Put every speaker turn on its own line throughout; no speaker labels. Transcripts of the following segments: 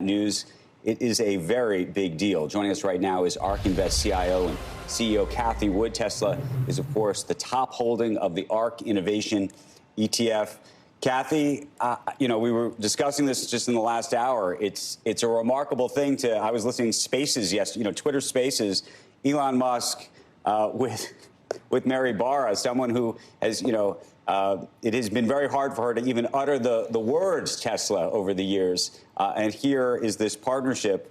news. It is a very big deal. Joining us right now is ARK Invest CIO and CEO Cathie Wood. Tesla is, of course, the top holding of the ARK Innovation ETF. Cathie, we were discussing this just in the last hour. It's a remarkable thing I was listening to Spaces yesterday, Twitter Spaces, Elon Musk with Mary Barra, someone who has, it has been very hard for her to even utter the words Tesla over the years. And here is this partnership.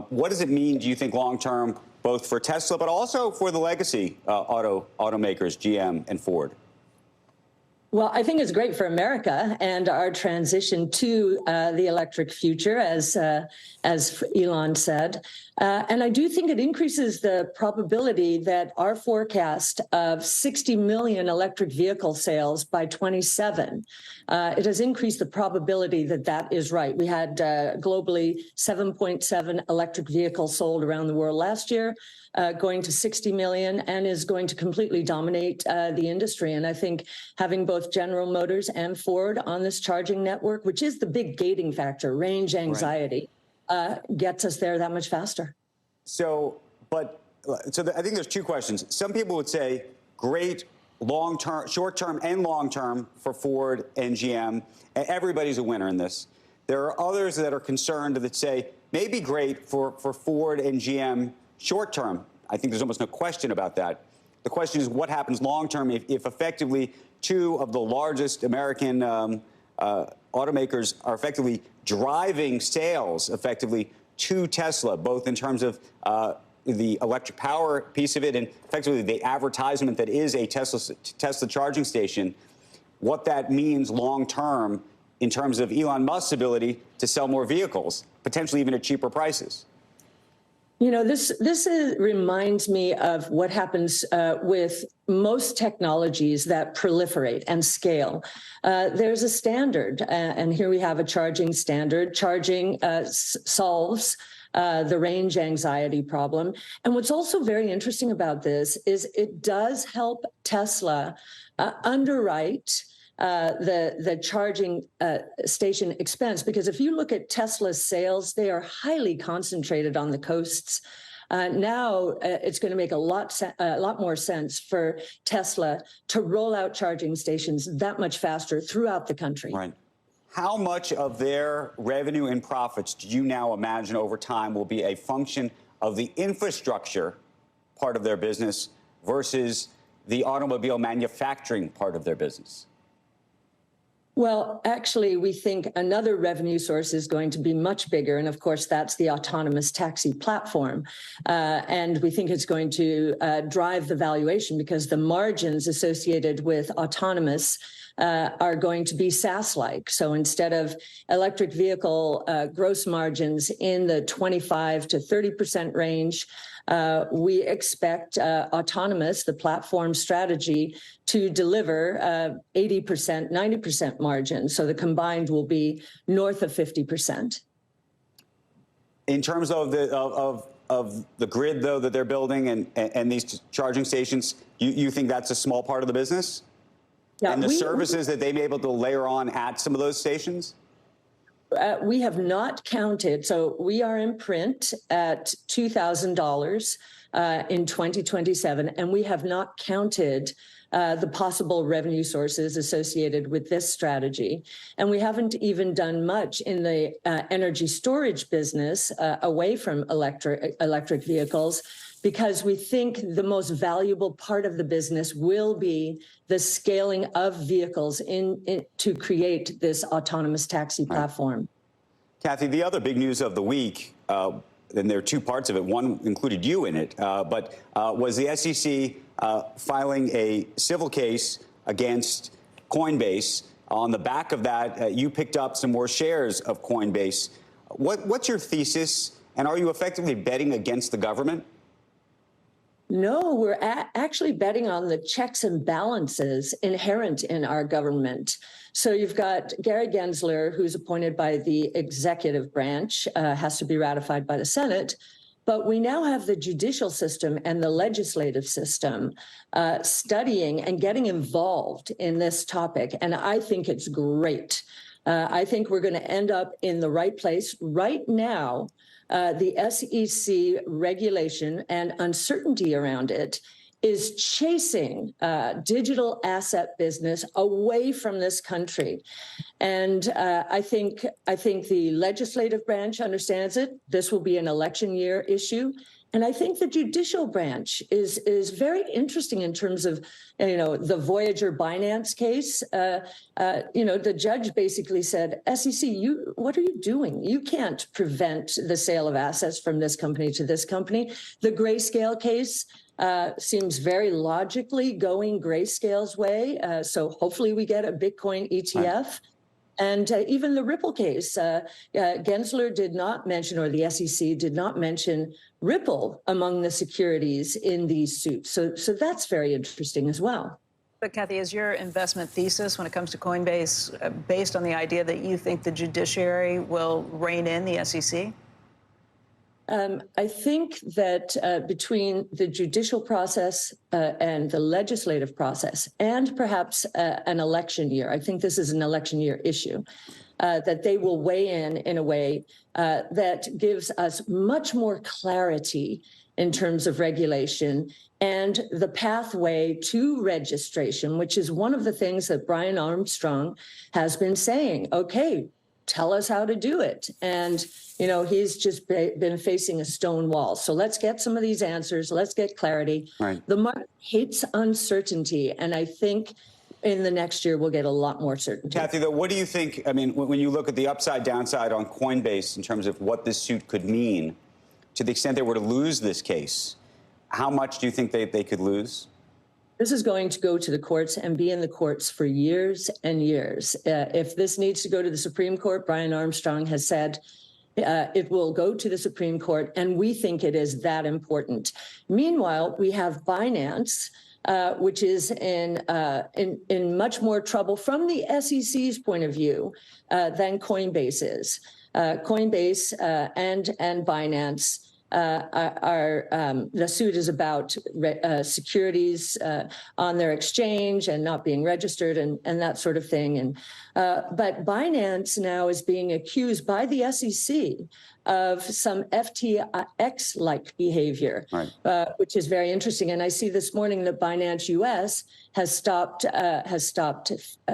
What does it mean, do you think, long term, both for Tesla, but also for the legacy automakers, GM and Ford?
Well, I think it's great for America and our transition to the electric future, as Elon said. And I do think it increases the probability that our forecast of 60 million electric vehicle sales by 27, it has increased the probability that that is right. We had globally 7.7 electric vehicles sold around the world last year, going to 60 million, and is going to completely dominate the industry. And I think having both General Motors and Ford on this charging network, which is the big gating factor, range anxiety, gets us there that much faster.
So I think there's two questions. Some people would say great long-term, short-term and long-term for Ford and GM. Everybody's a winner in this. There are others that are concerned that say maybe great for Ford and GM short-term. I think there's almost no question about that. The question is what happens long-term if effectively two of the largest American automakers are effectively driving sales effectively to Tesla, both in terms of the electric power piece of it and effectively the advertisement that is a Tesla charging station, what that means long-term in terms of Elon Musk's ability to sell more vehicles, potentially even at cheaper prices.
This reminds me of what happens with most technologies that proliferate and scale. There's a standard, and here we have a charging standard. Charging solves the range anxiety problem. And what's also very interesting about this is it does help Tesla underwrite the charging station expense, because if you look at Tesla's sales, they are highly concentrated on the coasts. Now it's going to make a lot more sense for Tesla to roll out charging stations that much faster throughout the country.
Right. How much of their revenue and profits do you now imagine over time will be a function of the infrastructure part of their business versus the automobile manufacturing part of their business?
Well, actually, we think another revenue source is going to be much bigger. And of course, that's the autonomous taxi platform. And we think it's going to drive the valuation because the margins associated with autonomous are going to be SaaS-like. So instead of electric vehicle gross margins in the 25 to 30% range, we expect autonomous, the platform strategy, to deliver 80%, 90% margin. So the combined will be north of 50%.
In terms of the grid, though, that they're building and these charging stations, you think that's a small part of the business? Yeah, and the services that they may be able to layer on at some of those stations?
We have not counted. So we are in print at $2,000 in 2027, and we have not counted the possible revenue sources associated with this strategy. And we haven't even done much in the energy storage business away from electric vehicles, because we think the most valuable part of the business will be the scaling of vehicles to create this autonomous taxi platform.
Cathie, the other big news of the week, and there are two parts of it, one included you in it, but was the SEC filing a civil case against Coinbase. On the back of that, you picked up some more shares of Coinbase. What's your thesis, and are you effectively betting against the government?
No, we're actually betting on the checks and balances inherent in our government. So you've got Gary Gensler, who's appointed by the executive branch, has to be ratified by the Senate. But we now have the judicial system and the legislative system studying and getting involved in this topic. And I think it's great. I think we're going to end up in the right place. Right now, the SEC regulation and uncertainty around it is chasing digital asset business away from this country. And I think the legislative branch understands it. This will be an election year issue. And I think the judicial branch is very interesting in terms of, the Voyager Binance case. The judge basically said, SEC, what are you doing? You can't prevent the sale of assets from this company to this company. The Grayscale case seems very logically going Grayscale's way. So hopefully we get a Bitcoin ETF. Right. And even the Ripple case, Gensler did not mention, or the SEC did not mention Ripple among the securities in these suits. So that's very interesting as well.
But Cathie, is your investment thesis when it comes to Coinbase based on the idea that you think the judiciary will rein in the SEC?
I think that between the judicial process and the legislative process, and perhaps an election year, I think this is an election year issue, that they will weigh in a way that gives us much more clarity in terms of regulation and the pathway to registration, which is one of the things that Brian Armstrong has been saying. Okay, tell us how to do it. And, he's just been facing a stone wall. So let's get some of these answers. Let's get clarity. Right. The market hates uncertainty. And I think in the next year, we'll get a lot more certainty.
Cathie, though, what do you think? I mean, when you look at the upside, downside on Coinbase in terms of what this suit could mean, to the extent they were to lose this case, how much do you think they could lose?
This is going to go to the courts and be in the courts for years and years. If this needs to go to the Supreme Court, Brian Armstrong has said it will go to the Supreme Court, and we think it is that important. Meanwhile, we have Binance, which is in much more trouble from the SEC's point of view than Coinbase is. Coinbase and Binance the suit is about securities on their exchange and not being registered and that sort of thing. But Binance now is being accused by the SEC of some FTX-like behavior, right, which is very interesting. And I see this morning that Binance US has stopped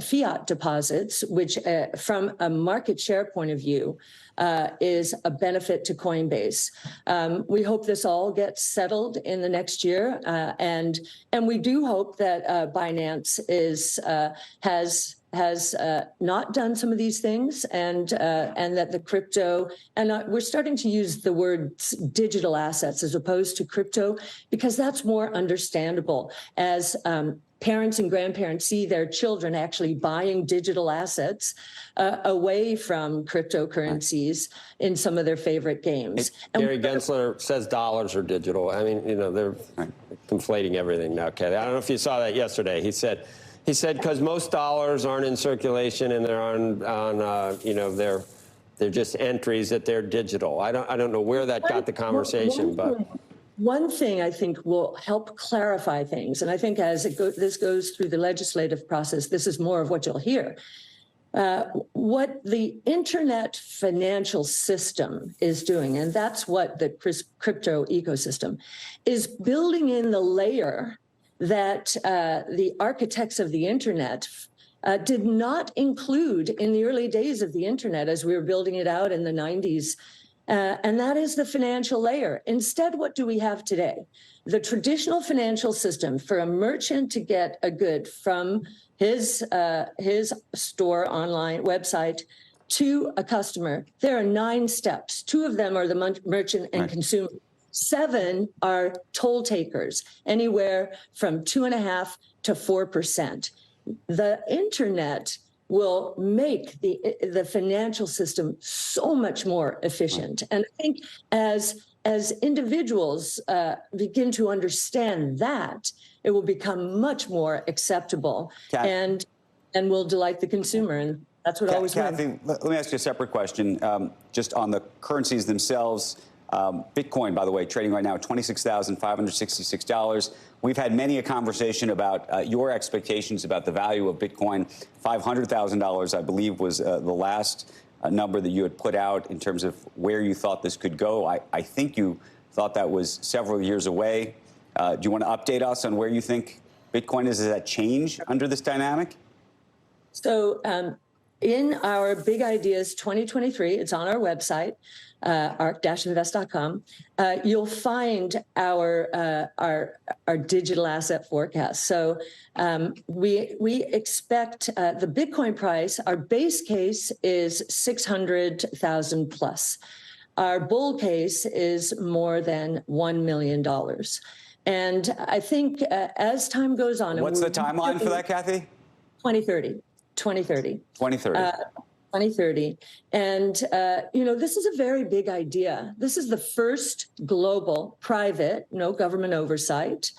fiat deposits, which from a market share point of view is a benefit to Coinbase. We hope this all gets settled in the next year, and we do hope that Binance has not done some of these things, and that the crypto, and we're starting to use the word digital assets as opposed to crypto, because that's more understandable as parents and grandparents see their children actually buying digital assets away from cryptocurrencies in some of their favorite games.
Gary Gensler says dollars are digital. I mean, they're conflating everything now, Cathie. I don't know if you saw that yesterday. He said because most dollars aren't in circulation and they're on they're just entries, that they're digital. I don't know where that got the conversation, but
one thing I think will help clarify things, and I think as this goes through the legislative process, this is more of what you'll hear. What the internet financial system is doing, and that's what the crypto ecosystem is building in the layer that the architects of the internet did not include in the early days of the internet as we were building it out in the 90s. And that is the financial layer. Instead, what do we have today? The traditional financial system for a merchant to get a good from his store online website to a customer, there are 9 steps. 2 of them are the merchant and consumer. 7 are toll takers, anywhere from 2.5% to 4%. The internet will make the financial system so much more efficient. And I think as individuals begin to understand that, it will become much more acceptable and will delight the consumer. And that's what always
Cathie, let me ask you a separate question, just on the currencies themselves. Bitcoin, by the way, trading right now at $26,566. We've had many a conversation about your expectations about the value of Bitcoin. $500,000, I believe, was the last number that you had put out in terms of where you thought this could go. I think you thought that was several years away. Do you want to update us on where you think Bitcoin is? Does that change under this dynamic?
So in our Big Ideas 2023, it's on our website, arc-invest.com, you'll find our digital asset forecast. So we expect the Bitcoin price, our base case is 600,000 plus. Our bull case is more than $1 million. And I think as time goes on...
What's the timeline for that, Cathie?
2030. 2030.
2030.
And, this is a very big idea. This is the first global, private, no government oversight,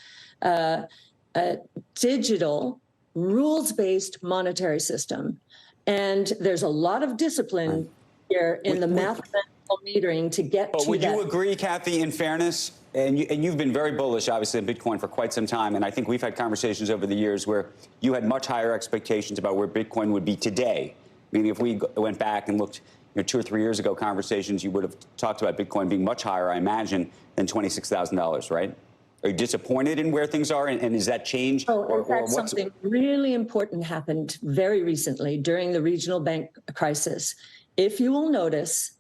digital, rules-based monetary system. And there's a lot of discipline here in the mathematical metering to get to that.
But would you agree, Cathie, in fairness, and you've been very bullish, obviously, on Bitcoin for quite some time, and I think we've had conversations over the years where you had much higher expectations about where Bitcoin would be today. Meaning if we went back and looked 2 or 3 years ago, conversations, you would have talked about Bitcoin being much higher, I imagine, than $26,000, right? Are you disappointed in where things are, and is that changed?
In fact, something really important happened very recently during the regional bank crisis. If you will notice,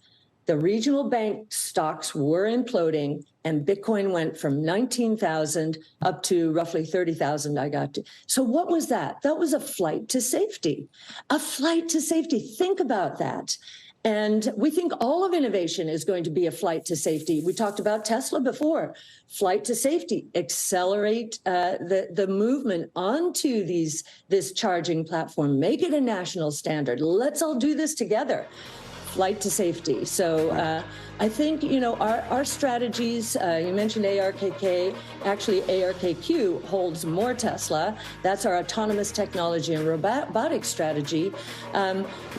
the regional bank stocks were imploding, and Bitcoin went from 19,000 up to roughly 30,000 I got to. So what was that? That was a flight to safety. A flight to safety. Think about that. And we think all of innovation is going to be a flight to safety. We talked about Tesla before. Flight to safety, accelerate the movement onto this charging platform, make it a national standard. Let's all do this together. Flight to safety. So I think, our strategies, you mentioned ARKK, actually ARKQ holds more Tesla. That's our autonomous technology and robotics strategy.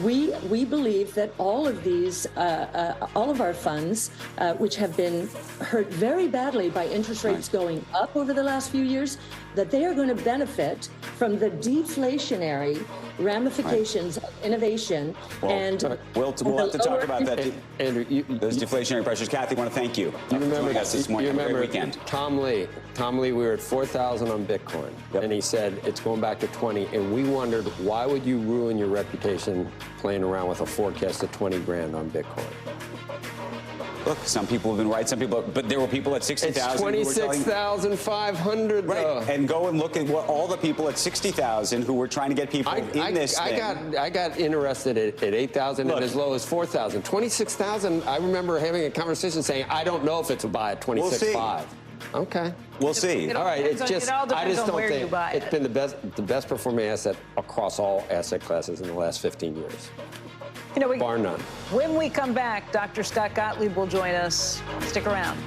We believe that all of these, all of our funds, which have been hurt very badly by interest rates going up over the last few years, that they are going to benefit from the deflationary ramifications of innovation.
We'll have to talk about that.
Andrew,
those deflationary pressures. Cathie, I want to thank you.
You remember
this morning.
You remember
weekend.
Tom Lee, we were at 4,000 on Bitcoin, and he said it's going back to 20, and we wondered, why would you ruin your reputation playing around with a forecast of 20 grand on Bitcoin?
Look, some people have been right, but there were people at 60,000.
It's 26,500,
right? And go and look at what all the people at 60,000 who were trying to get people in this thing.
I got interested at 8,000 and as low as 4,000. 26,000. I remember having a conversation saying, I don't know if it's a buy at 26.5. Okay.
We'll see.
All
right.
It all depends on where you buy it.
It's been the best performing asset across all asset classes in the last 15 years. Bar none.
When we come back, Dr. Scott Gottlieb will join us. Stick around.